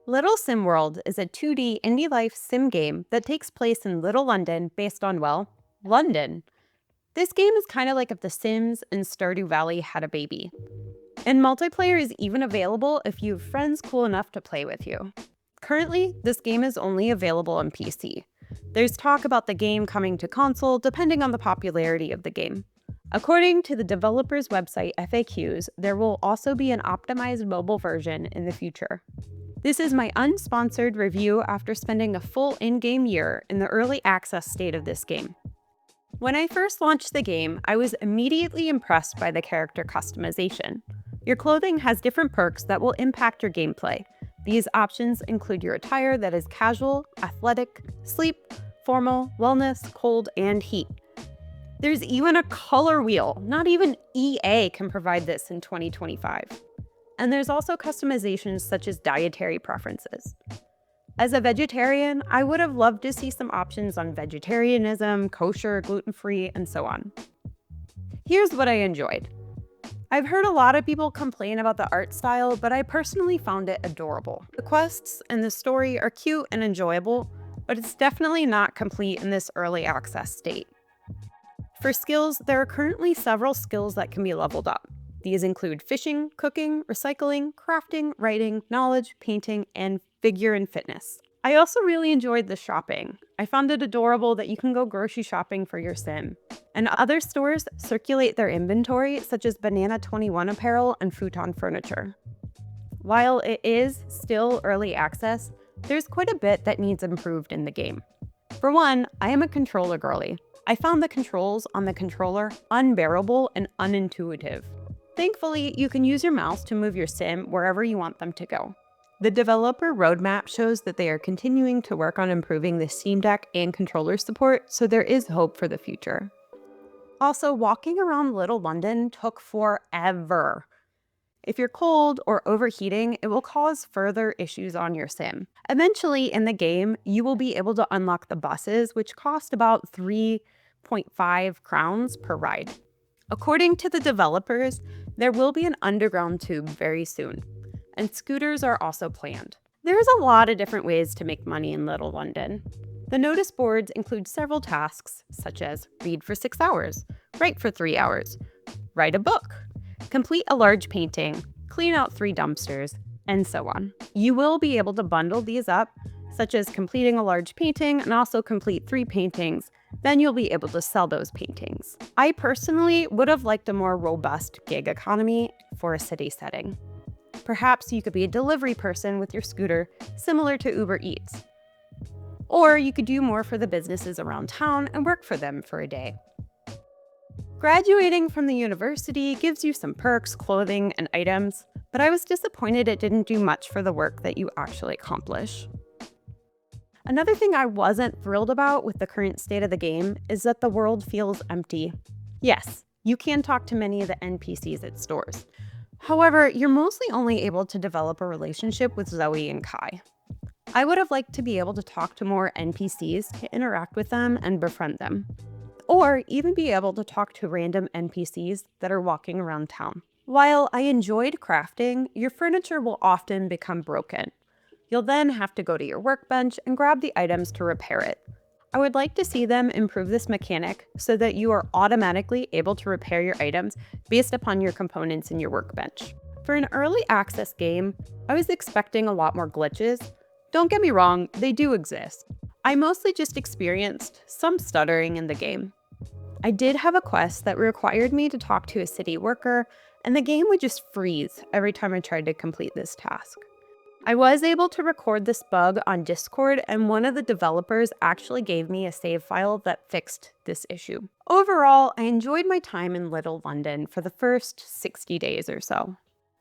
Little Sim World is a 2D indie life sim game that takes place in Little London based on, well, London. This game is kind of like if The Sims and Stardew Valley had a baby. And multiplayer is even available if you have friends cool enough to play with you. Currently, this game is only available on PC. There's talk about the game coming to console depending on the popularity of the game. According to the developer's website FAQs, there will also be an optimized mobile version in the future. This is my unsponsored review after spending a full in-game year in the early access state of this game. When I first launched the game, I was immediately impressed by the character customization. Your clothing has different perks that will impact your gameplay. These options include your attire that is casual, athletic, sleep, formal, wellness, cold, and heat. There's even a color wheel. Not even EA can provide this in 2025. And there's also customizations such as dietary preferences. As a vegetarian, I would have loved to see some options on vegetarianism, kosher, gluten-free, and so on. Here's what I enjoyed. I've heard a lot of people complain about the art style, but I personally found it adorable. The quests and the story are cute and enjoyable, but it's definitely not complete in this early access state. For skills, there are currently several skills that can be leveled up. These include fishing, cooking, recycling, crafting, writing, knowledge, painting, and figure and fitness. I also really enjoyed the shopping. I found it adorable that you can go grocery shopping for your sim. And other stores circulate their inventory, such as Banana 21 apparel and futon furniture. While it is still early access, there's quite a bit that needs improved in the game. For one, I am a controller girly. I found the controls on the controller unbearable and unintuitive. Thankfully, you can use your mouse to move your sim wherever you want them to go. The developer roadmap shows that they are continuing to work on improving the Steam Deck and controller support, so there is hope for the future. Also, walking around Little London took forever. If you're cold or overheating, it will cause further issues on your sim. Eventually, in the game, you will be able to unlock the buses, which cost about 3.5 crowns per ride. According to the developers, there will be an underground tube very soon, and scooters are also planned. There's a lot of different ways to make money in Little London. The notice boards include several tasks, such as read for 6 hours, write for 3 hours, write a book, complete a large painting, clean out 3 dumpsters, and so on. You will be able to bundle these up, such as completing a large painting and also complete 3 paintings. Then you'll be able to sell those paintings. I personally would have liked a more robust gig economy for a city setting. Perhaps you could be a delivery person with your scooter, similar to Uber Eats. Or you could do more for the businesses around town and work for them for a day. Graduating from the university gives you some perks, clothing, and items, but I was disappointed it didn't do much for the work that you actually accomplish. Another thing I wasn't thrilled about with the current state of the game is that the world feels empty. Yes, you can talk to many of the NPCs at stores. However, you're mostly only able to develop a relationship with Zoe and Kai. I would have liked to be able to talk to more NPCs to interact with them and befriend them. Or even be able to talk to random NPCs that are walking around town. While I enjoyed crafting, your furniture will often become broken. You'll then have to go to your workbench and grab the items to repair it. I would like to see them improve this mechanic so that you are automatically able to repair your items based upon your components in your workbench. For an early access game, I was expecting a lot more glitches. Don't get me wrong, they do exist. I mostly just experienced some stuttering in the game. I did have a quest that required me to talk to a city worker, and the game would just freeze every time I tried to complete this task. I was able to record this bug on Discord, and one of the developers actually gave me a save file that fixed this issue. Overall, I enjoyed my time in Little London for the first 60 days or so.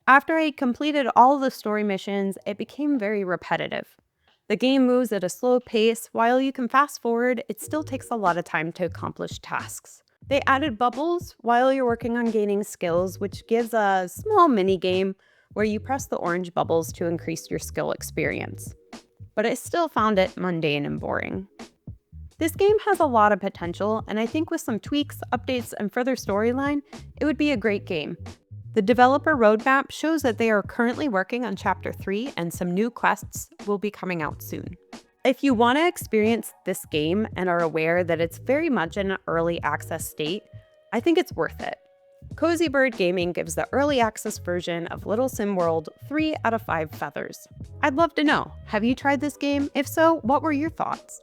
After I completed all the story missions, it became very repetitive. The game moves at a slow pace. While you can fast forward, it still takes a lot of time to accomplish tasks. They added bubbles while you're working on gaining skills, which gives a small mini game where you press the orange bubbles to increase your skill experience. But I still found it mundane and boring. This game has a lot of potential, and I think with some tweaks, updates, and further storyline, it would be a great game. The developer roadmap shows that they are currently working on Chapter 3 and some new quests will be coming out soon. If you want to experience this game and are aware that it's very much in an early access state, I think it's worth it. Cozy Bird Gaming gives the early access version of Little Sim World 3 out of 5 feathers. I'd love to know, have you tried this game? If so, what were your thoughts?